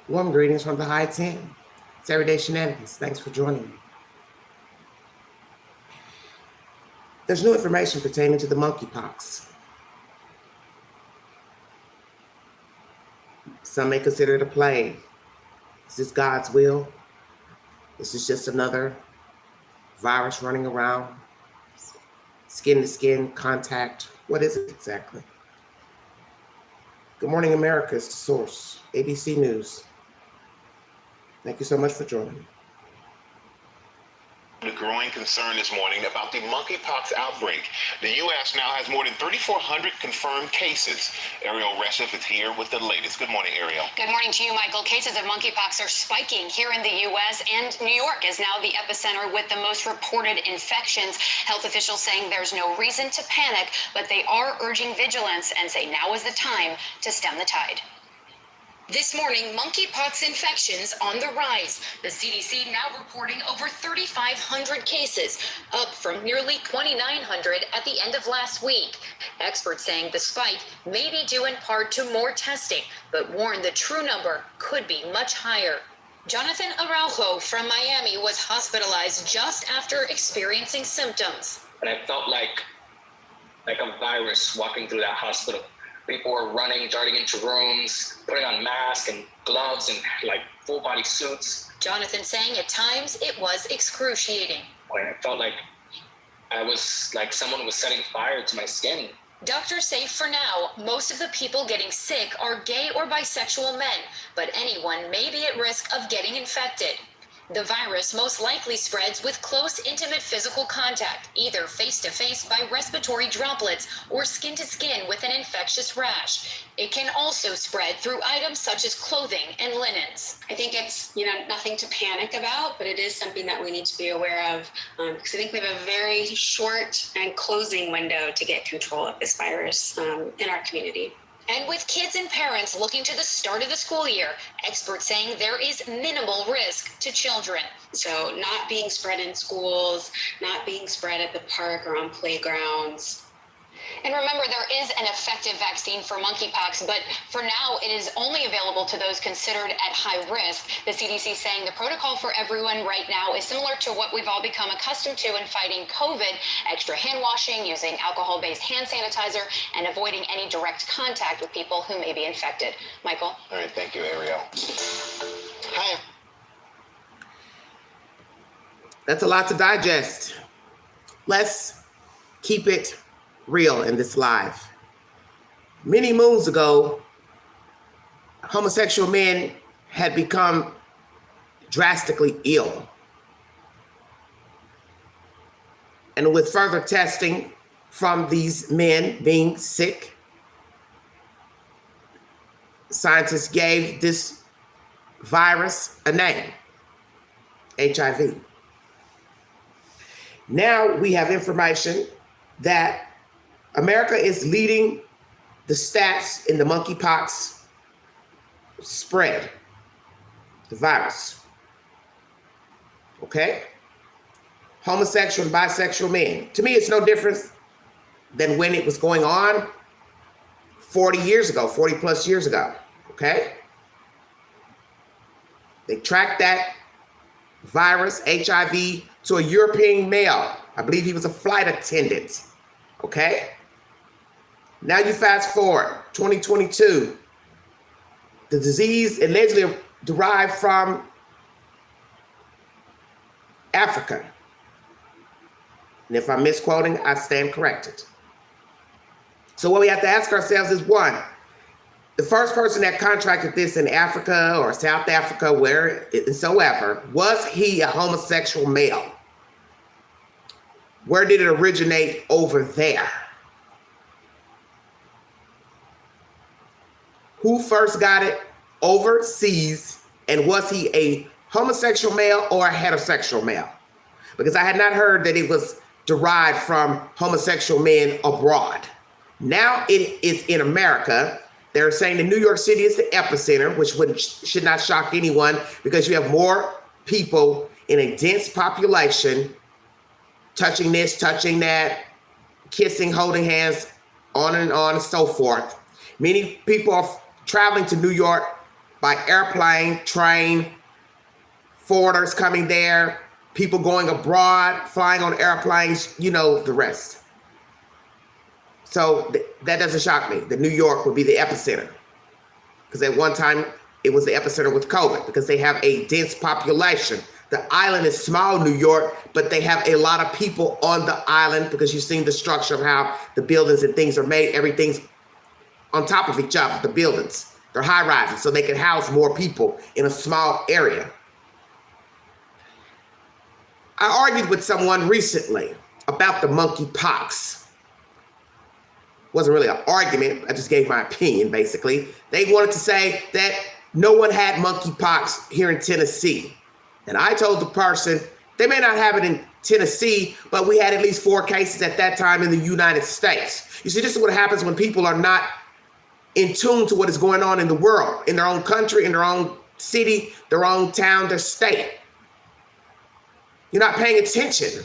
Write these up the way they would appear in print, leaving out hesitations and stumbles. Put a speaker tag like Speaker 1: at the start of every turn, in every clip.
Speaker 1: Warm greetings from the High 10. It's Everyday Shenanigans. Thanks for joining me. There's new information pertaining to the monkeypox. Some may consider it a plague. Is this God's will? This is just another virus running around, skin to skin contact. What is it exactly? Good morning, America. It's the source, ABC News. Thank you so much for joining me.
Speaker 2: The growing concern this morning about the monkeypox outbreak. The U.S. now has more than 3,400 confirmed cases. Ariel Reshef is here with the latest. Good morning, Ariel.
Speaker 3: Good morning to you, Michael. Cases of monkeypox are spiking here in the U.S., and New York is now the epicenter with the most reported infections. Health officials saying there's no reason to panic, but they are urging vigilance and say now is the time to stem the tide. This morning, monkeypox infections on the rise. The CDC now reporting over 3,500 cases, up from nearly 2,900 at the end of last week. Experts saying the spike may be due in part to more testing, but warn the true number could be much higher. Jonathan Araujo from Miami was hospitalized just after experiencing symptoms.
Speaker 4: And I felt like a virus walking through that hospital. People were running, darting into rooms, putting on masks and gloves and like full body suits.
Speaker 3: Jonathan saying at times it was excruciating.
Speaker 4: I felt like someone was setting fire to my skin.
Speaker 3: Doctors say for now, most of the people getting sick are gay or bisexual men, but anyone may be at risk of getting infected. The virus most likely spreads with close, intimate physical contact, either face-to-face by respiratory droplets or skin-to-skin with an infectious rash. It can also spread through items such as clothing and linens.
Speaker 5: I think it's, nothing to panic about, but it is something that we need to be aware of because I think we have a very short and closing window to get control of this virus in our community.
Speaker 3: And with kids and parents looking to the start of the school year, experts saying there is minimal risk to children.
Speaker 5: So not being spread in schools, not being spread at the park or on playgrounds.
Speaker 3: And remember, there is an effective vaccine for monkeypox, but for now it is only available to those considered at high risk. The CDC saying the protocol for everyone right now is similar to what we've all become accustomed to in fighting COVID: extra hand washing, using alcohol-based hand sanitizer, and avoiding any direct contact with people who may be infected. Michael?
Speaker 2: All right, thank you, Ariel. Hi.
Speaker 1: That's a lot to digest. Let's keep it real in this live. Many moons ago, homosexual men had become drastically ill. And with further testing from these men being sick, scientists gave this virus a name: HIV. Now we have information that America is leading the stats in the monkeypox spread, the virus. Okay? Homosexual and bisexual men. To me, it's no different than when it was going on 40 years ago, 40 plus years ago. Okay? They tracked that virus, HIV, to a European male. I believe he was a flight attendant. Okay? Now you fast forward, 2022. The disease allegedly derived from Africa. And if I'm misquoting, I stand corrected. So what we have to ask ourselves is, one, the first person that contracted this in Africa or South Africa, wheresoever, was he a homosexual male? Where did it originate over there? Who first got it overseas, and was he a homosexual male or a heterosexual male? Because I had not heard that it was derived from homosexual men abroad. Now it is in America. They're saying that New York City is the epicenter, which should not shock anyone because you have more people in a dense population touching this, touching that, kissing, holding hands, on and so forth. Many people are traveling to New York by airplane, train, foreigners coming there, people going abroad, flying on airplanes, you know the rest. So that doesn't shock me that New York would be the epicenter. Because at one time, it was the epicenter with COVID because they have a dense population. The island is small, New York, but they have a lot of people on the island because you've seen the structure of how the buildings and things are made. Everything's on top of each other, the buildings. They're high rises, so they can house more people in a small area. I argued with someone recently about the monkeypox. Wasn't really an argument. I just gave my opinion, basically. They wanted to say that no one had monkeypox here in Tennessee. And I told the person, they may not have it in Tennessee, but we had at least 4 cases at that time in the United States. You see, this is what happens when people are not in tune to what is going on in the world, in their own country, in their own city, their own town, their state. You're not paying attention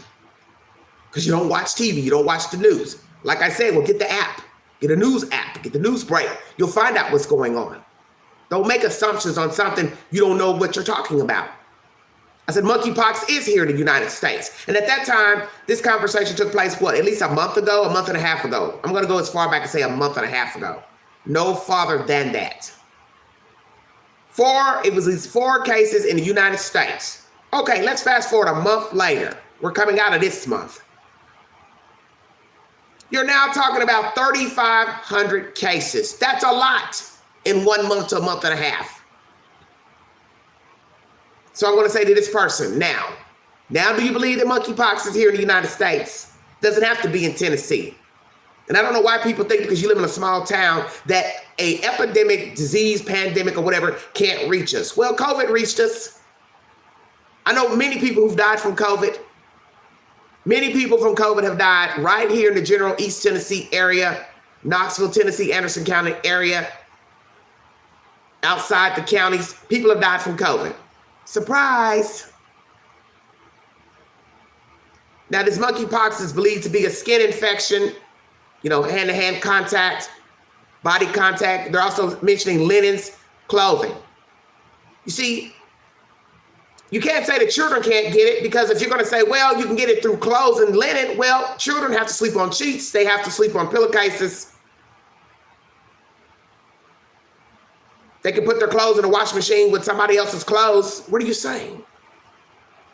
Speaker 1: because you don't watch TV, you don't watch the news. Like I said, well, get the app, get a news app, get the news break. You'll find out what's going on. Don't make assumptions on something you don't know what you're talking about. I said, monkeypox is here in the United States. And at that time, this conversation took place, what, at least a month ago, a month and a half ago. I'm going to go as far back and say a month and a half ago. No farther than that. It was these 4 cases in the United States. Okay, let's fast forward a month later. We're coming out of this month. You're now talking about 3,500 cases. That's a lot in 1 month to a month and a half. So I'm going to say to this person, now do you believe that monkeypox is here in the United States? Doesn't have to be in Tennessee. And I don't know why people think because you live in a small town that a epidemic, disease, pandemic, or whatever can't reach us. Well, COVID reached us. I know many people who've died from COVID. Many people from COVID have died right here in the general East Tennessee area, Knoxville, Tennessee, Anderson County area, outside the counties. People have died from COVID. Surprise. Now, this monkeypox is believed to be a skin infection, hand-to-hand contact, body contact. They're also mentioning linens, clothing. You see, you can't say that children can't get it because if you're going to say, well, you can get it through clothes and linen, well, children have to sleep on sheets. They have to sleep on pillowcases. They can put their clothes in a washing machine with somebody else's clothes. What are you saying?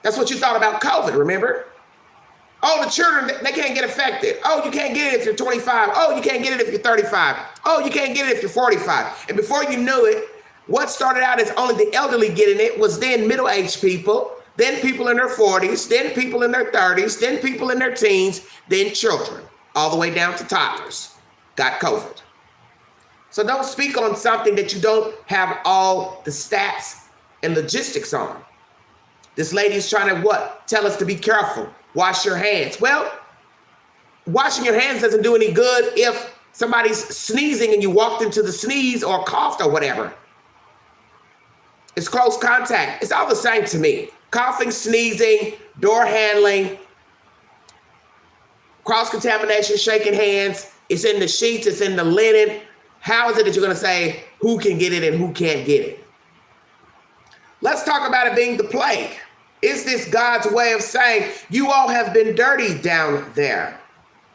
Speaker 1: That's what you thought about COVID, remember? Oh, the children, they can't get affected. Oh, you can't get it if you're 25. Oh, you can't get it if you're 35. Oh, you can't get it if you're 45. And before you knew it, what started out as only the elderly getting it was then middle-aged people, then people in their 40s, then people in their 30s, then people in their teens, then children, all the way down to toddlers got COVID. So don't speak on something that you don't have all the stats and logistics on. This lady is trying to what? Tell us to be careful. Wash your hands. Well, washing your hands doesn't do any good if somebody's sneezing and you walked into the sneeze or coughed or whatever. It's close contact. It's all the same to me. Coughing, sneezing, door handling, cross-contamination, shaking hands. It's in the sheets. It's in the linen. How is it that you're going to say who can get it and who can't get it? Let's talk about it being the plague. Is this God's way of saying, you all have been dirty down there?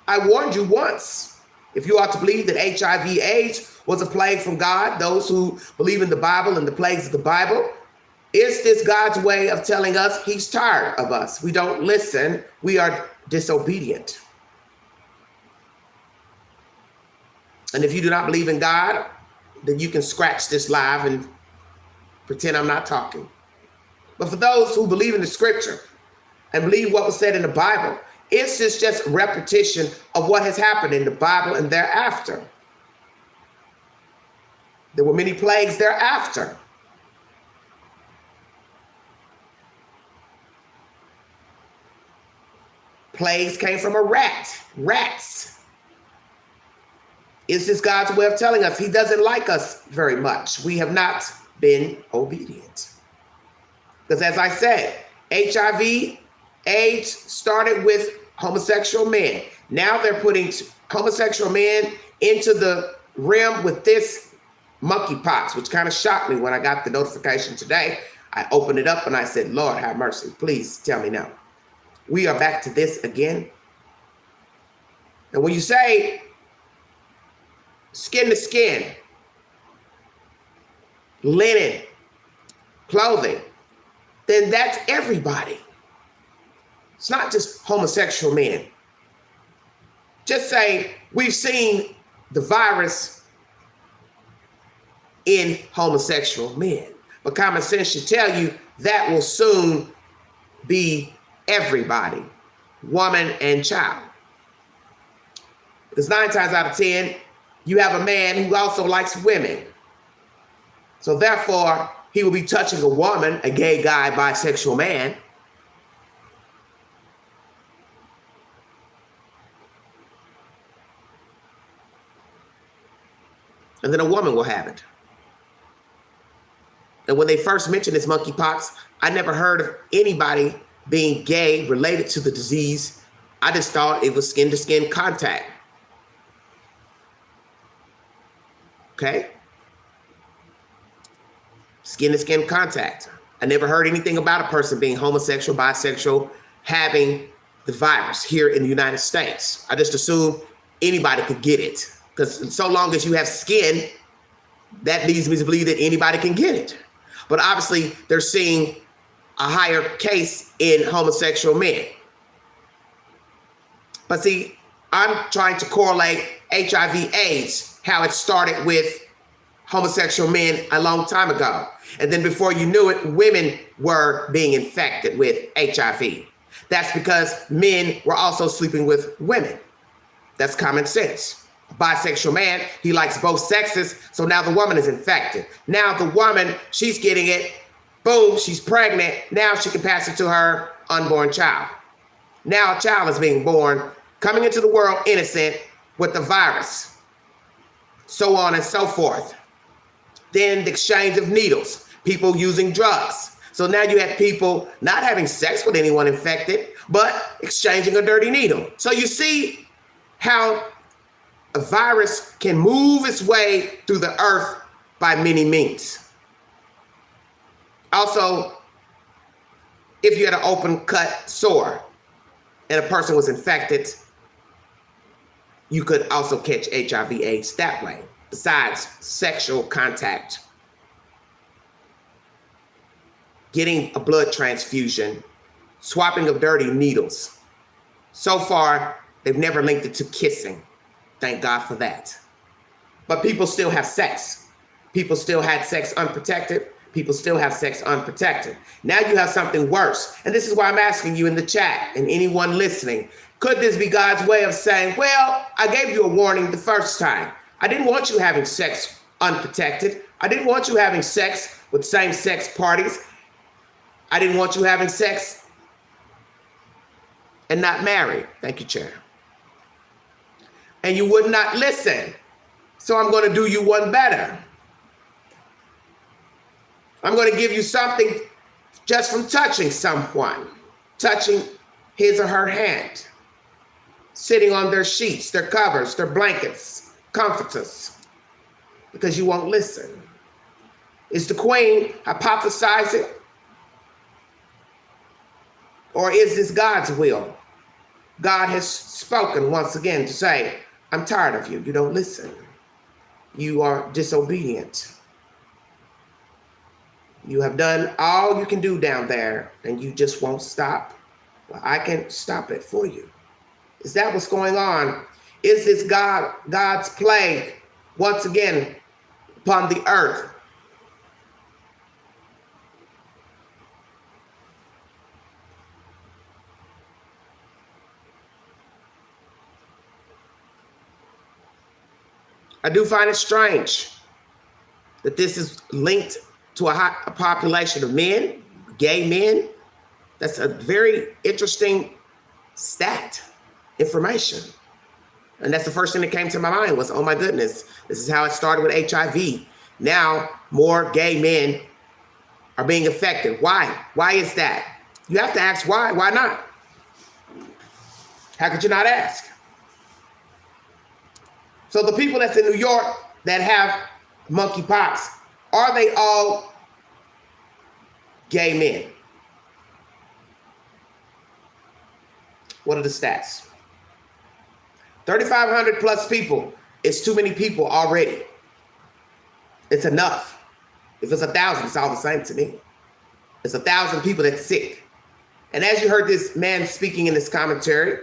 Speaker 1: I warned you once. If you ought to believe that HIV/AIDS was a plague from God, those who believe in the Bible and the plagues of the Bible, is this God's way of telling us he's tired of us? We don't listen. We are disobedient. And if you do not believe in God, then you can scratch this live and pretend I'm not talking. But for those who believe in the scripture and believe what was said in the Bible, it's just repetition of what has happened in the Bible and thereafter. There were many plagues thereafter. Plagues came from a rat. Rats. Is this God's way of telling us he doesn't like us very much? We have not been obedient. Because as I said, HIV/AIDS started with homosexual men. Now they're putting homosexual men into the realm with this monkeypox, which kind of shocked me when I got the notification today. I opened it up and I said, Lord, have mercy. Please tell me no. We are back to this again. And when you say skin to skin, linen, clothing, then that's everybody. It's not just homosexual men. Just say we've seen the virus in homosexual men. But common sense should tell you that will soon be everybody, woman and child. Because 9 times out of 10, you have a man who also likes women. So therefore, he will be touching a woman, a gay guy, bisexual man. And then a woman will have it. And when they first mentioned this monkeypox, I never heard of anybody being gay related to the disease. I just thought it was skin to skin contact. Okay? Skin to skin contact. I never heard anything about a person being homosexual, bisexual, having the virus here in the United States. I just assumed anybody could get it. Because so long as you have skin, that leads me to believe that anybody can get it. But obviously, they're seeing a higher case in homosexual men. But see, I'm trying to correlate HIV/AIDS, how it started with homosexual men a long time ago. And then before you knew it, women were being infected with HIV. That's because men were also sleeping with women. That's common sense. A bisexual man, he likes both sexes, so now the woman is infected. Now the woman, she's getting it, boom, she's pregnant, now she can pass it to her unborn child. Now a child is being born, coming into the world innocent with the virus, so on and so forth. Then the exchange of needles, people using drugs. So now you have people not having sex with anyone infected, but exchanging a dirty needle. So you see how a virus can move its way through the earth by many means. Also, if you had an open cut sore and a person was infected, you could also catch HIV/AIDS that way, besides sexual contact. Getting a blood transfusion, swapping of dirty needles. So far, they've never linked it to kissing. Thank God for that. But people still have sex. People still had sex unprotected. People still have sex unprotected. Now you have something worse. And this is why I'm asking you in the chat and anyone listening, could this be God's way of saying, well, I gave you a warning the first time. I didn't want you having sex unprotected. I didn't want you having sex with same-sex parties. I didn't want you having sex and not married. Thank you, Chair. And you would not listen. So I'm going to do you one better. I'm going to give you something just from touching someone, touching his or her hand, sitting on their sheets, their covers, their blankets, comforters, because you won't listen. Is the queen hypothesizing? Or is this God's will? God has spoken once again to say, I'm tired of you. You don't listen. You are disobedient. You have done all you can do down there and you just won't stop. Well, I can stop it for you. Is that what's going on? Is this God's plague once again upon the earth? I do find it strange that this is linked to a population of men, gay men. That's a very interesting stat, information. And that's the first thing that came to my mind was, oh my goodness, this is how it started with HIV. Now more gay men are being affected. Why? Why is that? You have to ask why. Why not? How could you not ask? So the people that's in New York that have monkeypox, are they all gay men? What are the stats? 3,500 plus people is too many people already. It's enough. If it's 1,000, it's all the same to me. It's 1,000 people that's sick. And as you heard this man speaking in this commentary,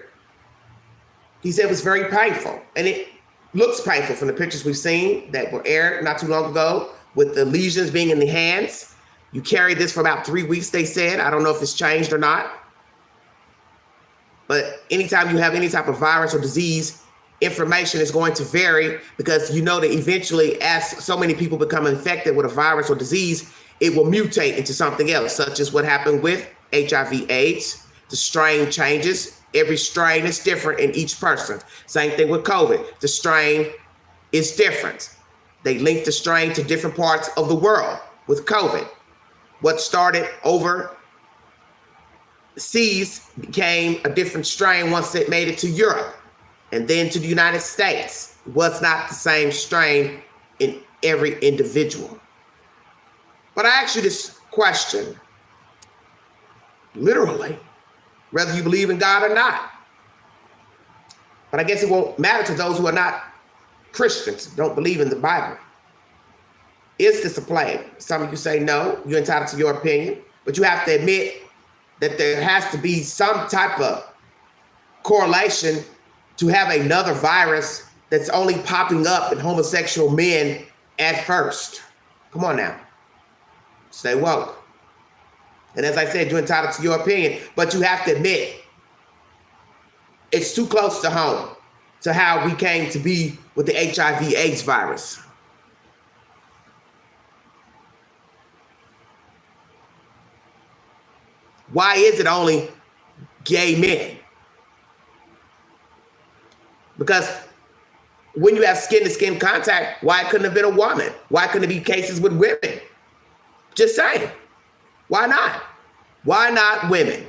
Speaker 1: he said it was very painful. And it looks painful from the pictures we've seen that were aired not too long ago with the lesions being in the hands. You carried this for about 3 weeks, they said. I don't know if it's changed or not. But anytime you have any type of virus or disease, information is going to vary because you know that eventually, as so many people become infected with a virus or disease, it will mutate into something else, such as what happened with HIV/AIDS. The strain changes. Every strain is different in each person. Same thing with COVID. The strain is different. They link the strain to different parts of the world with COVID. What started overseas became a different strain once it made it to Europe and then to the United States. It was not the same strain in every individual. But I ask you this question, literally, whether you believe in God or not. But I guess it won't matter to those who are not Christians, don't believe in the Bible. Is this a plague? Some of you say no, you're entitled to your opinion, but you have to admit that there has to be some type of correlation to have another virus that's only popping up in homosexual men at first. Come on now. Stay woke. And as I said, you're entitled to your opinion, but you have to admit it's too close to home to how we came to be with the HIV/AIDS virus. Why is it only gay men? Because when you have skin-to-skin contact, why couldn't it have been a woman? Why couldn't it be cases with women? Just saying. Why not? Why not women?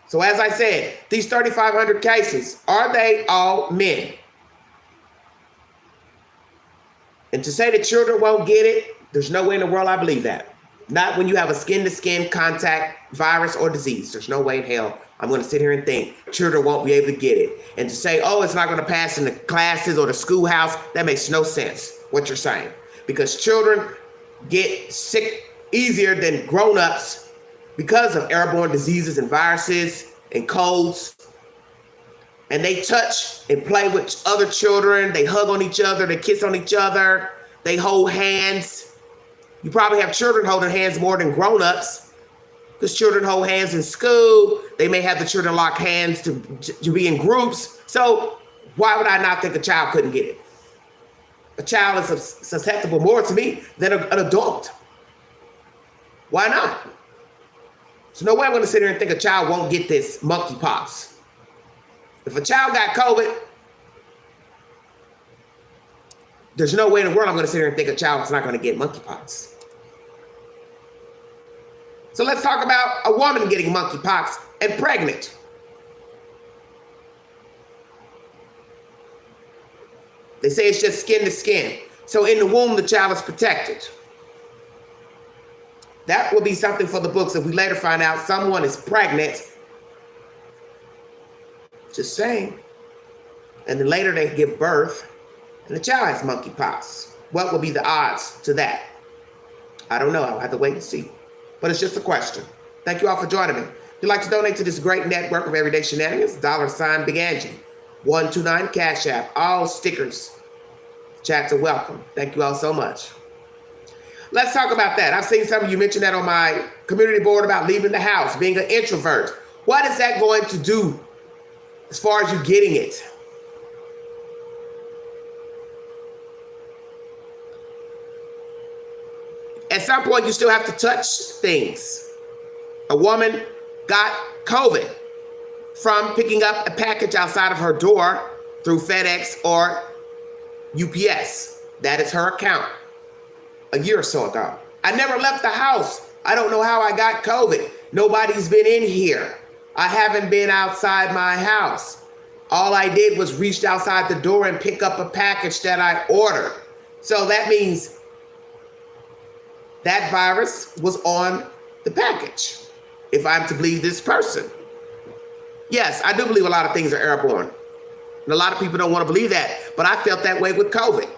Speaker 1: So as I said, these 3,500 cases, are they all men? And to say that children won't get it, there's no way in the world I believe that. Not when you have a skin-to-skin contact virus or disease. There's no way in hell I'm going to sit here and think children won't be able to get it. And to say, oh, it's not going to pass in the classes or the schoolhouse, that makes no sense, what you're saying. Because children get sick easier than grown-ups because of airborne diseases and viruses and colds. And they touch and play with other children. They hug on each other. They kiss on each other. They hold hands. You probably have children holding hands more than grown-ups because children hold hands in school. They may have the children lock hands to be in groups. So why would I not think a child couldn't get it? A child is susceptible more to me than an adult. Why not? So no way I'm going to sit here and think a child won't get this monkeypox. If a child got COVID, there's no way in the world I'm going to sit here and think a child is not going to get monkeypox. So let's talk about a woman getting monkeypox and pregnant. They say it's just skin to skin. So in the womb, the child is protected. That will be something for the books if we later find out someone is pregnant. Just saying. And then later they give birth and the child has monkeypox. What will be the odds to that? I don't know. I'll have to wait and see. But it's just a question. Thank you all for joining me. If you'd like to donate to this great network of everyday shenanigans, $Big Angie, 129 Cash App, all stickers. Chats are welcome. Thank you all so much. Let's talk about that. I've seen some of you mention that on my community board about leaving the house, being an introvert. What is that going to do as far as you getting it? At some point, you still have to touch things. A woman got COVID from picking up a package outside of her door through FedEx or UPS. That is her account. A year or so ago. I never left the house. I don't know how I got COVID. Nobody's been in here. I haven't been outside my house. All I did was reach outside the door and pick up a package that I ordered. So that means that virus was on the package, if I'm to believe this person. Yes, I do believe a lot of things are airborne. And a lot of people don't want to believe that, but I felt that way with COVID.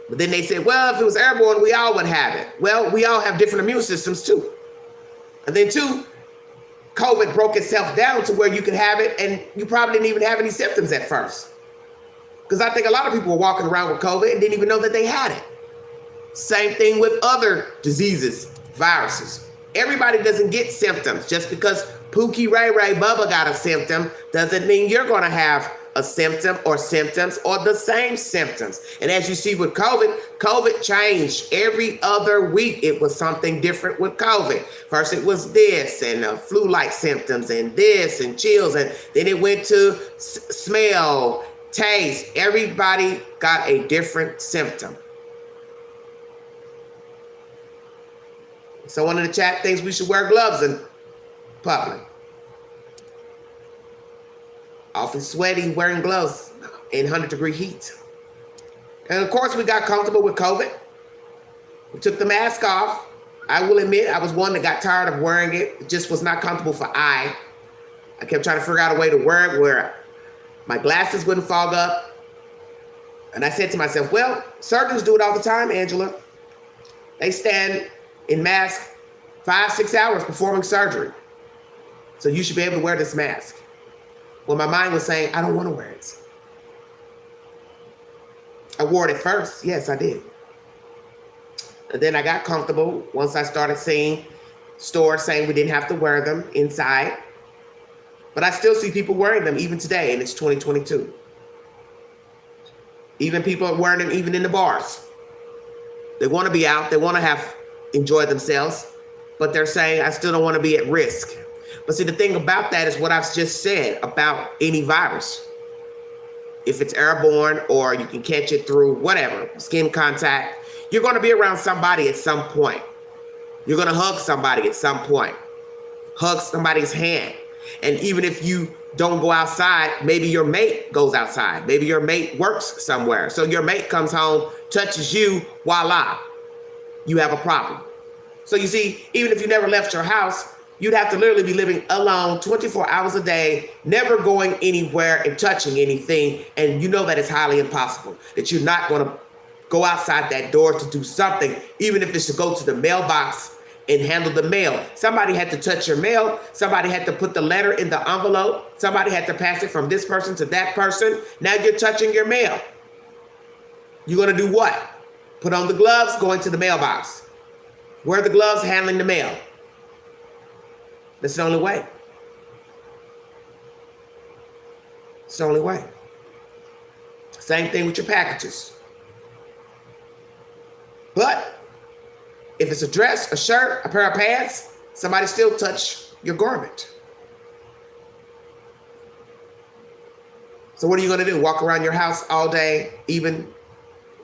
Speaker 1: But then they said, well, if it was airborne, we all would have it. Well, we all have different immune systems too. And then two, COVID broke itself down to where you could have it and you probably didn't even have any symptoms at first. Because I think a lot of people were walking around with COVID and didn't even know that they had it. Same thing with other diseases, viruses. Everybody doesn't get symptoms. Just because Pookie, Ray Ray, Bubba got a symptom doesn't mean you're going to have a symptom or symptoms or the same symptoms. And as you see with COVID changed every other week. It was something different with COVID. First it was this and flu-like symptoms and this and chills. And then it went to smell, taste. Everybody got a different symptom. Someone in the chat thinks we should wear gloves in public. Awfully sweaty wearing gloves in 100-degree heat. And of course, we got comfortable with COVID. We took the mask off. I will admit, I was one that got tired of wearing it. It just was not comfortable for I kept trying to figure out a way to wear it where my glasses wouldn't fog up. And I said to myself, well, surgeons do it all the time, Angela. They stand in masks 5-6 hours performing surgery. So you should be able to wear this mask. Well, my mind was saying, I don't want to wear it. I wore it at first. Yes, I did. And then I got comfortable once I started seeing stores saying we didn't have to wear them inside. But I still see people wearing them even today, and it's 2022. Even people are wearing them even in the bars. They want to be out. They want to enjoy themselves. But they're saying, I still don't want to be at risk. But see, the thing about that is what I've just said about any virus. If it's airborne or you can catch it through whatever, skin contact, you're going to be around somebody at some point. You're going to hug somebody at some point. Hug somebody's hand. And even if you don't go outside, maybe your mate goes outside. Maybe your mate works somewhere. So your mate comes home, touches you, voila, you have a problem. So you see, even if you never left your house, you'd have to literally be living alone 24 hours a day, never going anywhere and touching anything. And you know that it's highly impossible, that you're not going to go outside that door to do something, even if it's to go to the mailbox and handle the mail. Somebody had to touch your mail. Somebody had to put the letter in the envelope. Somebody had to pass it from this person to that person. Now you're touching your mail. You're going to do what? Put on the gloves, go into the mailbox. Wear the gloves, handling the mail. That's the only way. It's the only way. Same thing with your packages. But if it's a dress, a shirt, a pair of pants, somebody still touch your garment. So what are you going to do? Walk around your house all day, even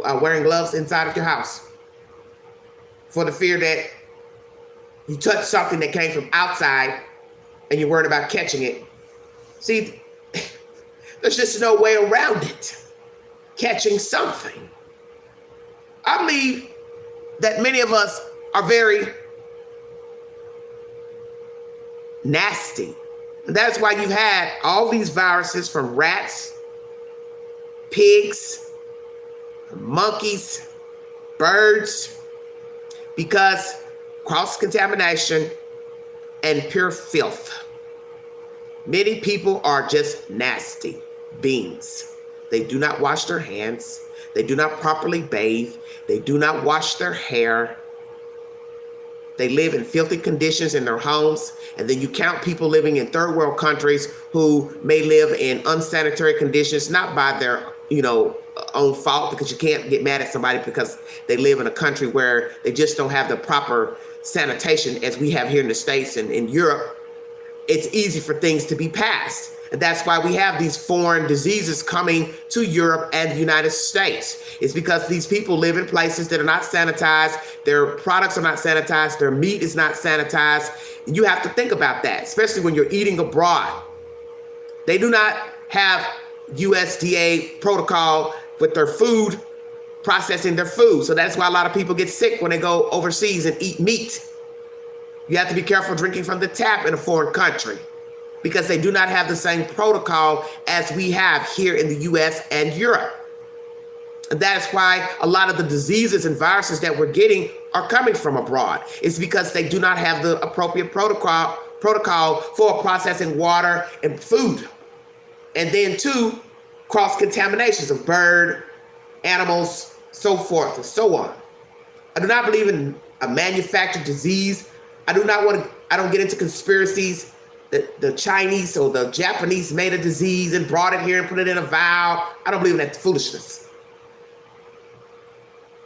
Speaker 1: wearing gloves inside of your house, for the fear that you touch something that came from outside and you're worried about catching it. See, there's just no way around it. Catching something. I believe that many of us are very nasty. And that's why you've had all these viruses from rats, pigs, monkeys, birds, because cross-contamination and pure filth. Many people are just nasty beings. They do not wash their hands. They do not properly bathe. They do not wash their hair. They live in filthy conditions in their homes. And then you count people living in third world countries who may live in unsanitary conditions, not by their, own fault, because you can't get mad at somebody because they live in a country where they just don't have the proper sanitation as we have here in the States and in Europe. It's easy for things to be passed. And that's why we have these foreign diseases coming to Europe and the United States. It's because these people live in places that are not sanitized. Their products are not sanitized. Their meat is not sanitized. And you have to think about that, especially when you're eating abroad. They do not have USDA protocol with their food, processing their food. So that's why a lot of people get sick when they go overseas and eat meat. You have to be careful drinking from the tap in a foreign country because they do not have the same protocol as we have here in the US and Europe. And that is why a lot of the diseases and viruses that we're getting are coming from abroad. It's because they do not have the appropriate protocol for processing water and food. And then two, cross-contaminations of bird, animals, so forth and so on. I do not believe in a manufactured disease. I don't get into conspiracies that the Chinese or the Japanese made a disease and brought it here and put it in a vial. I don't believe in that foolishness.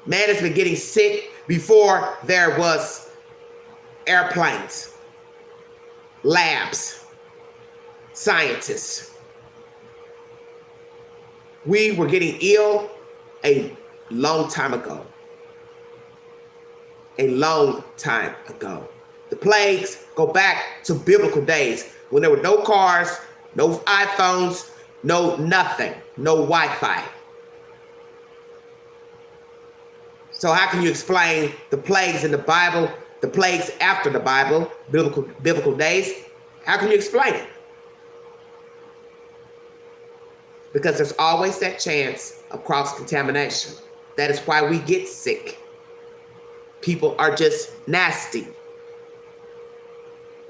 Speaker 1: Man has been getting sick before there was airplanes, labs, scientists. We were getting ill a long time ago. A long time ago. The plagues go back to biblical days when there were no cars, no iPhones, no nothing, no Wi-Fi. So how can you explain the plagues in the Bible, the plagues after the Bible, biblical days? How can you explain it? Because there's always that chance of cross-contamination. That is why we get sick. People are just nasty.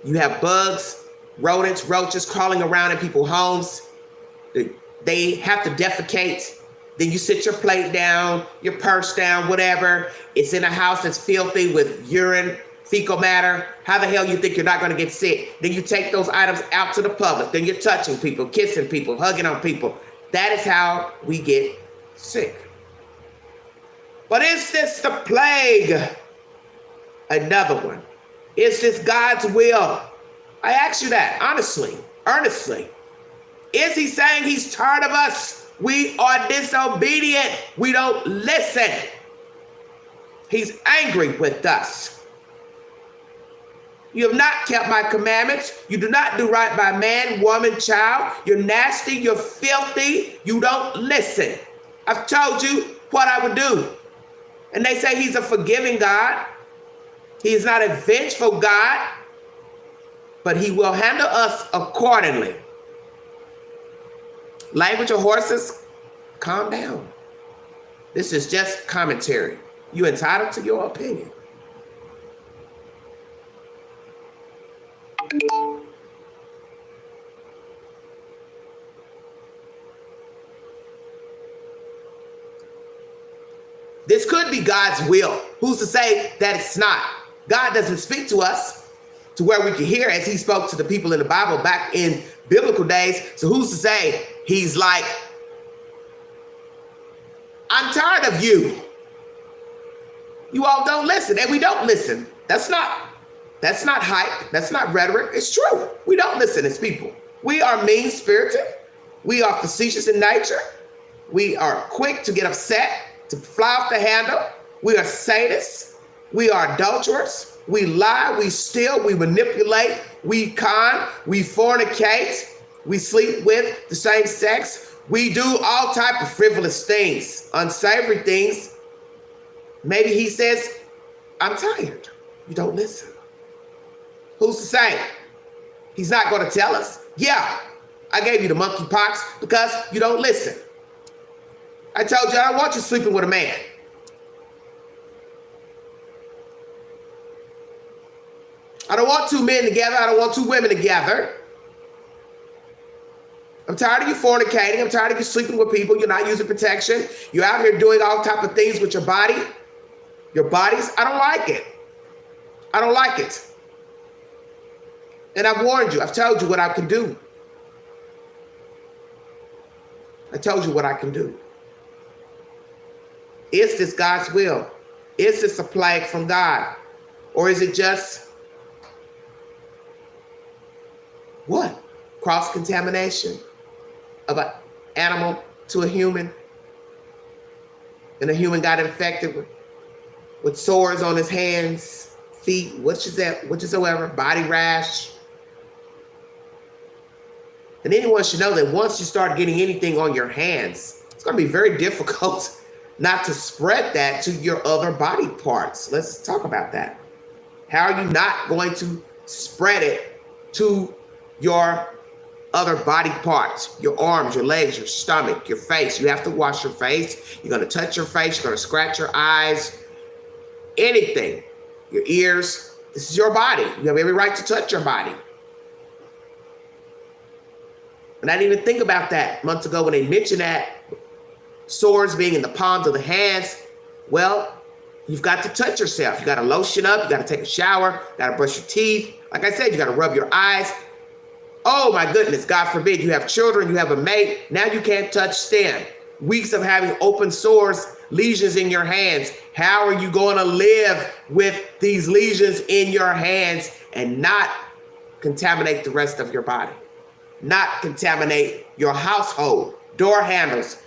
Speaker 1: You have bugs, rodents, roaches crawling around in people's homes. They have to defecate. Then you sit your plate down, your purse down, whatever. It's in a house that's filthy with urine, fecal matter. How the hell you think you're not going to get sick? Then you take those items out to the public. Then you're touching people, kissing people, hugging on people. That is how we get sick. But is this the plague? Another one. Is this God's will? I ask you that honestly, earnestly. Is he saying he's tired of us? We are disobedient. We don't listen. He's angry with us. You have not kept my commandments. You do not do right by man, woman, child. You're nasty. You're filthy. You don't listen. I've told you what I would do. And they say he's a forgiving God. He is not a vengeful God, but he will handle us accordingly. Language of horses, calm down. This is just commentary. You're entitled to your opinion. This could be God's will. Who's to say that it's not? God doesn't speak to us to where we can hear as he spoke to the people in the Bible back in biblical days. So who's to say he's like, I'm tired of you. You all don't listen, and we don't listen. That's not hype. That's not rhetoric. It's true. We don't listen as people. We are mean-spirited. We are facetious in nature. We are quick to get upset, to fly off the handle. We are sadists. We are adulterers. We lie. We steal. We manipulate. We con. We fornicate. We sleep with the same sex. We do all type of frivolous things, unsavory things. Maybe he says, I'm tired. You don't listen. Who's to say? He's not going to tell us. Yeah, I gave you the monkeypox because you don't listen. I told you I don't want you sleeping with a man. I don't want two men together. I don't want two women together. I'm tired of you fornicating. I'm tired of you sleeping with people. You're not using protection. You're out here doing all type of things with your body. Your bodies. I don't like it. I don't like it. And I've warned you. I've told you what I can do. I told you what I can do. Is this God's will? Is this a plague from God? Or is it just what? Cross-contamination of an animal to a human. And a human got infected with sores on his hands, feet, whatsoever, body rash. And anyone should know that once you start getting anything on your hands, it's going to be very difficult not to spread that to your other body parts. Let's talk about that. How are you not going to spread it to your other body parts, your arms, your legs, your stomach, your face? You have to wash your face. You're going to touch your face. You're going to scratch your eyes, anything, your ears. This is your body. You have every right to touch your body. And I didn't even think about that months ago when they mentioned that sores being in the palms of the hands. Well, you've got to touch yourself. You got to lotion up. You got to take a shower. You got to brush your teeth. Like I said, you got to rub your eyes. Oh my goodness, God forbid you have children, you have a mate. Now you can't touch skin. Weeks of having open sores, lesions in your hands. How are you going to live with these lesions in your hands and not contaminate the rest of your body? Not contaminate your household, door handles,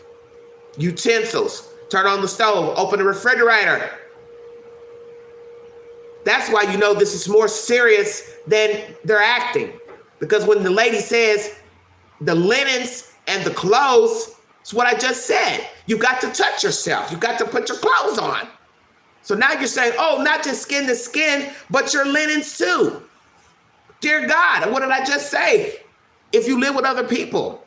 Speaker 1: utensils, turn on the stove, open the refrigerator. That's why you know this is more serious than they're acting. Because when the lady says the linens and the clothes, it's what I just said. You got to touch yourself. You got to put your clothes on. So now you're saying, oh, not just skin to skin, but your linens too. Dear God, what did I just say? If you live with other people,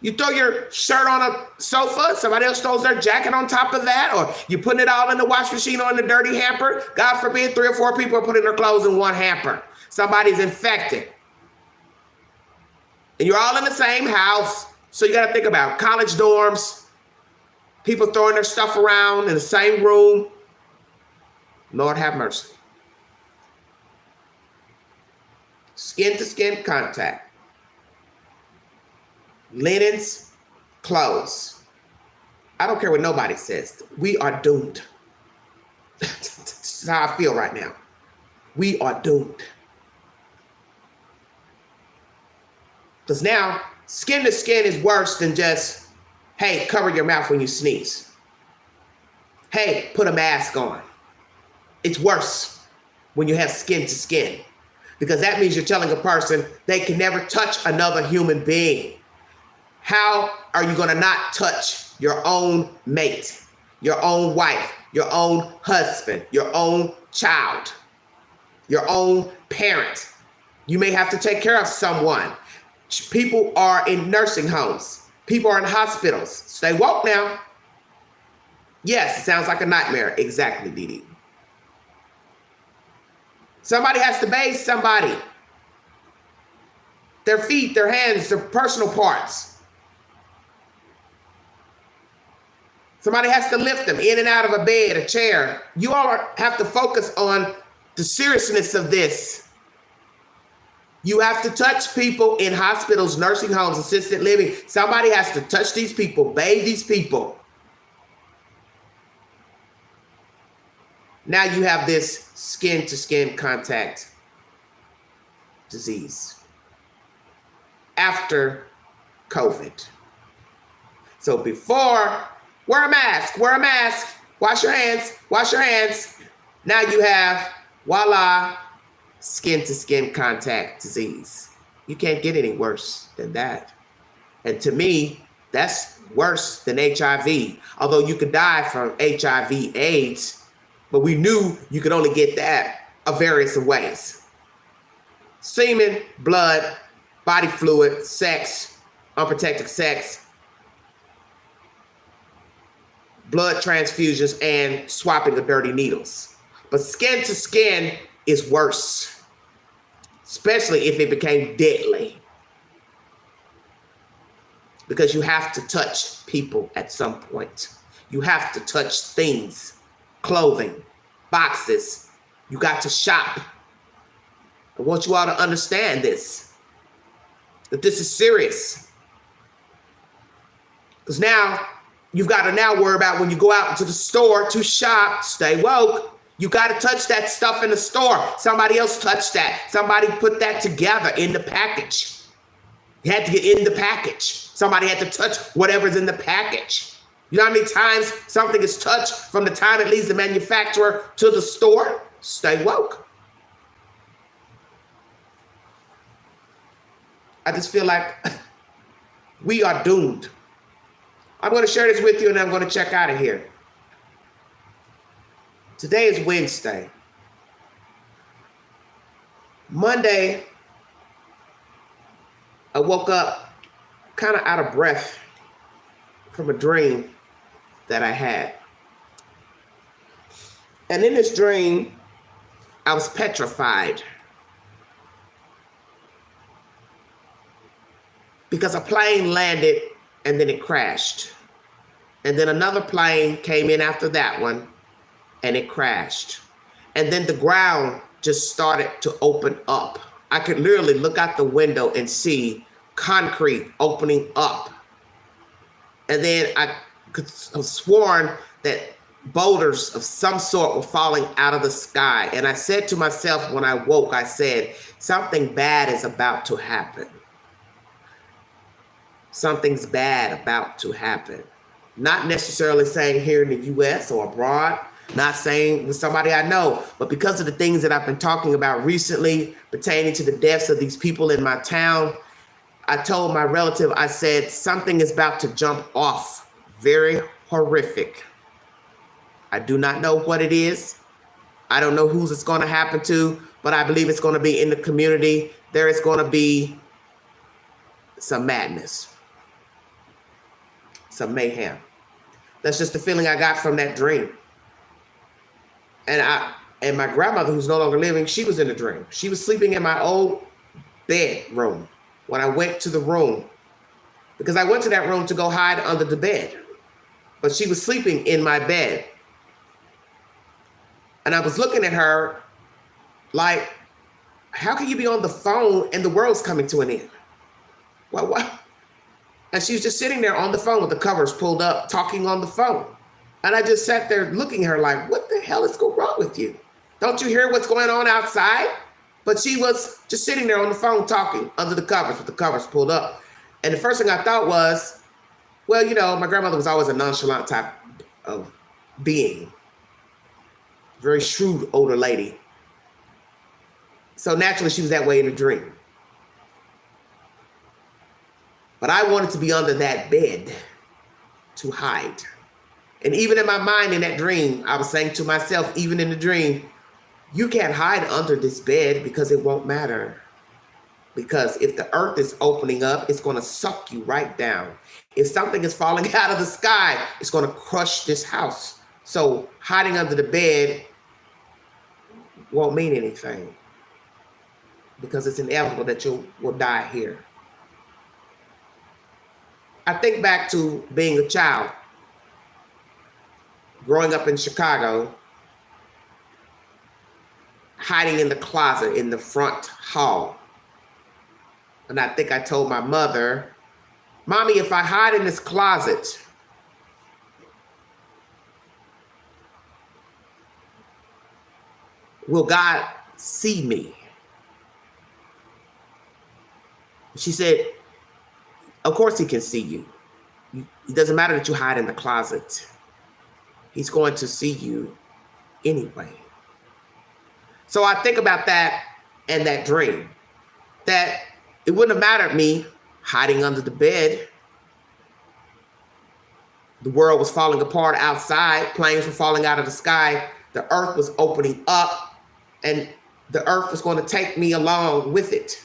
Speaker 1: you throw your shirt on a sofa, somebody else throws their jacket on top of that, or you putting it all in the wash machine or in the dirty hamper. God forbid 3 or 4 people are putting their clothes in one hamper. Somebody's infected. And you're all in the same house. So you got to think about college dorms, people throwing their stuff around in the same room. Lord have mercy. Skin to skin contact. Linens, clothes. I don't care what nobody says. We are doomed. This is how I feel right now. We are doomed. Because now, skin to skin is worse than just, hey, cover your mouth when you sneeze. Hey, put a mask on. It's worse when you have skin to skin. Because that means you're telling a person they can never touch another human being. How are you going to not touch your own mate, your own wife, your own husband, your own child, your own parent? You may have to take care of someone. People are in nursing homes. People are in hospitals. Stay woke now. Yes, it sounds like a nightmare. Exactly, Dee Dee. Somebody has to bathe somebody. Their feet, their hands, their personal parts. Somebody has to lift them in and out of a bed, a chair. You all have to focus on the seriousness of this. You have to touch people in hospitals, nursing homes, assisted living. Somebody has to touch these people, bathe these people. Now you have this skin-to-skin contact disease after COVID. So before, wear a mask, wash your hands. Now you have, voila, skin-to-skin contact disease. You can't get any worse than that. And to me, that's worse than HIV. Although you could die from HIV AIDS, but we knew you could only get that of various ways. Semen, blood, body fluid, sex, unprotected sex, blood transfusions, and swapping of dirty needles. But skin to skin is worse, especially if it became deadly. Because you have to touch people at some point. You have to touch things, clothing, boxes. You got to shop. I want you all to understand this, that this is serious. Because now you've got to now worry about when you go out into the store to shop, stay woke. You got to touch that stuff in the store. Somebody else touched that. Somebody put that together in the package. You had to get in the package. Somebody had to touch whatever's in the package. You know how many times something is touched from the time it leaves the manufacturer to the store? Stay woke. I just feel like we are doomed. I'm going to share this with you and I'm going to check out of here. Today is Wednesday. Monday, I woke up kind of out of breath from a dream that I had. And in this dream, I was petrified because a plane landed and then it crashed. And then another plane came in after that one and it crashed. And then the ground just started to open up. I could literally look out the window and see concrete opening up. And then I could have sworn that boulders of some sort were falling out of the sky. And I said to myself when I woke, I said, something bad is about to happen. Something's bad about to happen. Not necessarily saying here in the US or abroad, not saying with somebody I know, but because of the things that I've been talking about recently pertaining to the deaths of these people in my town, I told my relative, I said, something is about to jump off. Very horrific. I do not know what it is. I don't know who's it's going to happen to, but I believe it's going to be in the community. There is going to be some madness, some mayhem. That's just the feeling I got from that dream. And my grandmother, who's no longer living, she was in the dream. She was sleeping in my old bedroom when I went to the room, because I went to that room to go hide under the bed, but she was sleeping in my bed. And I was looking at her like, how can you be on the phone and the world's coming to an end? What? And she was just sitting there on the phone with the covers pulled up, talking on the phone. And I just sat there looking at her like, what the hell is going wrong with you? Don't you hear what's going on outside? But she was just sitting there on the phone talking under the covers with the covers pulled up. And the first thing I thought was, well, you know, my grandmother was always a nonchalant type of being. Very shrewd older lady. So naturally she was that way in a dream. But I wanted to be under that bed to hide. And even in my mind in that dream, I was saying to myself, even in the dream, you can't hide under this bed because it won't matter. Because if the earth is opening up, it's going to suck you right down. If something is falling out of the sky, it's going to crush this house. So hiding under the bed won't mean anything because it's inevitable that you will die here. I think back to being a child, growing up in Chicago, hiding in the closet in the front hall. And I think I told my mother, Mommy, if I hide in this closet, will God see me? She said, of course he can see you. It doesn't matter that you hide in the closet. He's going to see you anyway. So I think about that and that dream, that it wouldn't have mattered me hiding under the bed. The world was falling apart outside. Planes were falling out of the sky. The earth was opening up and the earth was going to take me along with it,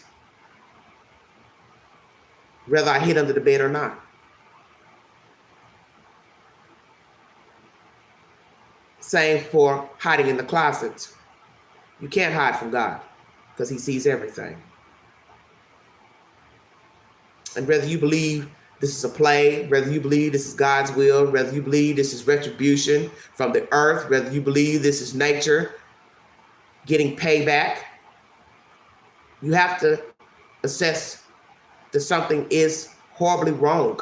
Speaker 1: whether I hid under the bed or not. Same for hiding in the closet. You can't hide from God because he sees everything. And whether you believe this is a play, whether you believe this is God's will, whether you believe this is retribution from the earth, whether you believe this is nature getting payback, you have to assess that something is horribly wrong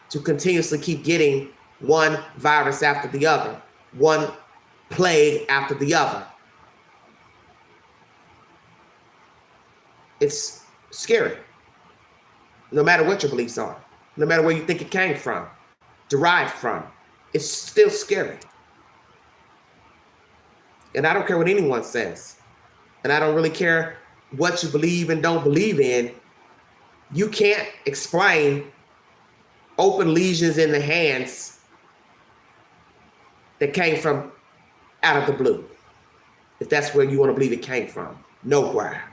Speaker 1: to continuously keep getting one virus after the other, one plague after the other. It's scary. No matter what your beliefs are, no matter where you think it came from, derived from, it's still scary. And I don't care what anyone says. And I don't really care what you believe and don't believe in. You can't explain open lesions in the hands that came from out of the blue. If that's where you want to believe it came from. Nowhere.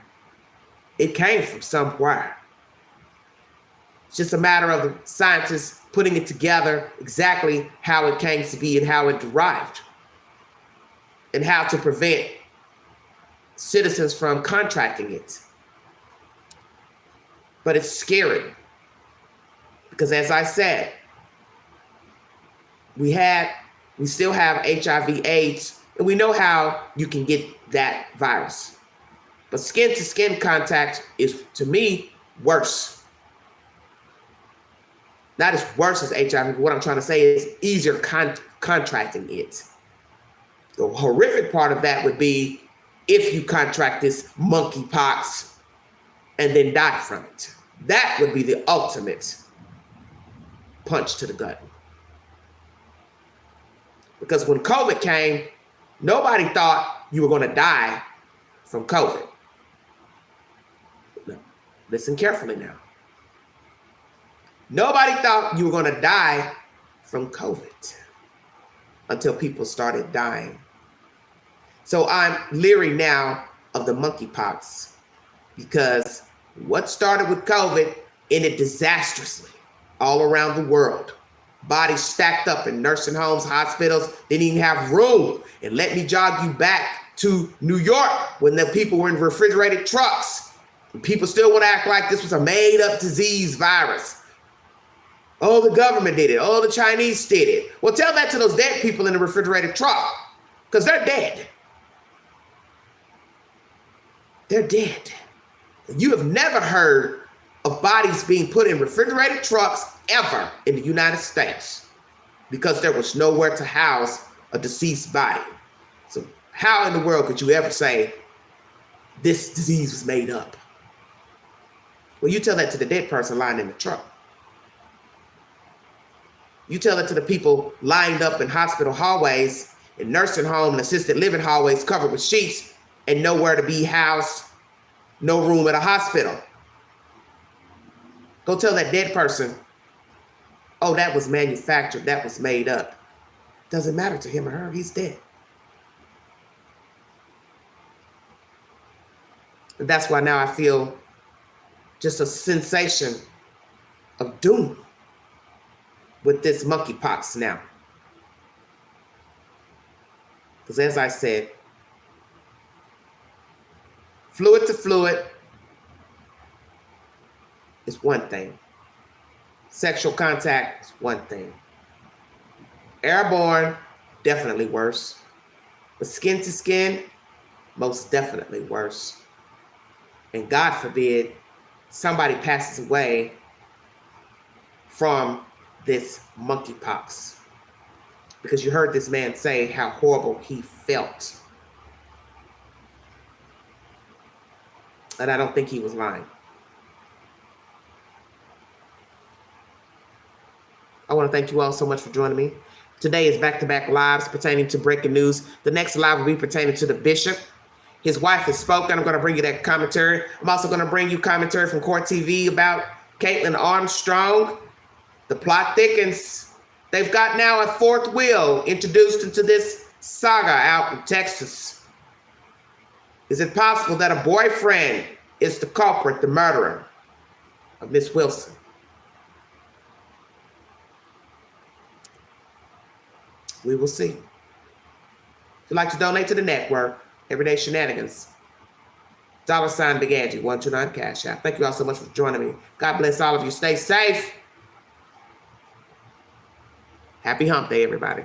Speaker 1: It came from somewhere. It's just a matter of the scientists putting it together exactly how it came to be and how it derived. And how to prevent citizens from contracting it. But it's scary. Because as I said, we still have HIV/AIDS, and we know how you can get that virus. But skin-to-skin contact is, to me, worse. Not as worse as HIV, but what I'm trying to say is easier contracting it. The horrific part of that would be if you contract this monkeypox and then die from it. That would be the ultimate punch to the gut. Because when COVID came, nobody thought you were going to die from COVID. No, listen carefully now. Nobody thought you were going to die from COVID until people started dying. So I'm leery now of the monkeypox because what started with COVID ended disastrously all around the world. Bodies stacked up in nursing homes, hospitals, didn't even have room. And let me jog you back to New York when the people were in refrigerated trucks. And people still want to act like this was a made-up disease virus. Oh, the government did it. Oh, the Chinese did it. Well, tell that to those dead people in the refrigerated truck, because they're dead. They're dead. You have never heard of bodies being put in refrigerated trucks ever in the United States because there was nowhere to house a deceased body. So how in the world could you ever say this disease was made up? Well, you tell that to the dead person lying in the truck. You tell it to the people lined up in hospital hallways, in nursing home and assisted living hallways covered with sheets and nowhere to be housed, no room at a hospital. Go tell that dead person, oh, that was manufactured, that was made up. Doesn't matter to him or her, he's dead. And that's why now I feel just a sensation of doom with this monkeypox now. Because as I said, fluid to fluid is one thing. Sexual contact is one thing. Airborne, definitely worse. But skin to skin, most definitely worse. And God forbid, somebody passes away from this monkeypox. Because you heard this man say how horrible he felt. And I don't think he was lying. I want to thank you all so much for joining me. Today is back-to-back lives pertaining to breaking news. The next live will be pertaining to the bishop. His wife has spoken. I'm going to bring you that commentary. I'm also going to bring you commentary from Court TV about Caitlin Armstrong. The plot thickens. They've got now a fourth wheel introduced into this saga out in Texas. Is it possible that a boyfriend is the culprit, the murderer of Miss Wilson? We will see. If you'd like to donate to the network, Everyday Shenanigans, $ Big Angie, 129 Cash App. Thank you all so much for joining me. God bless all of you. Stay safe. Happy hump day, everybody.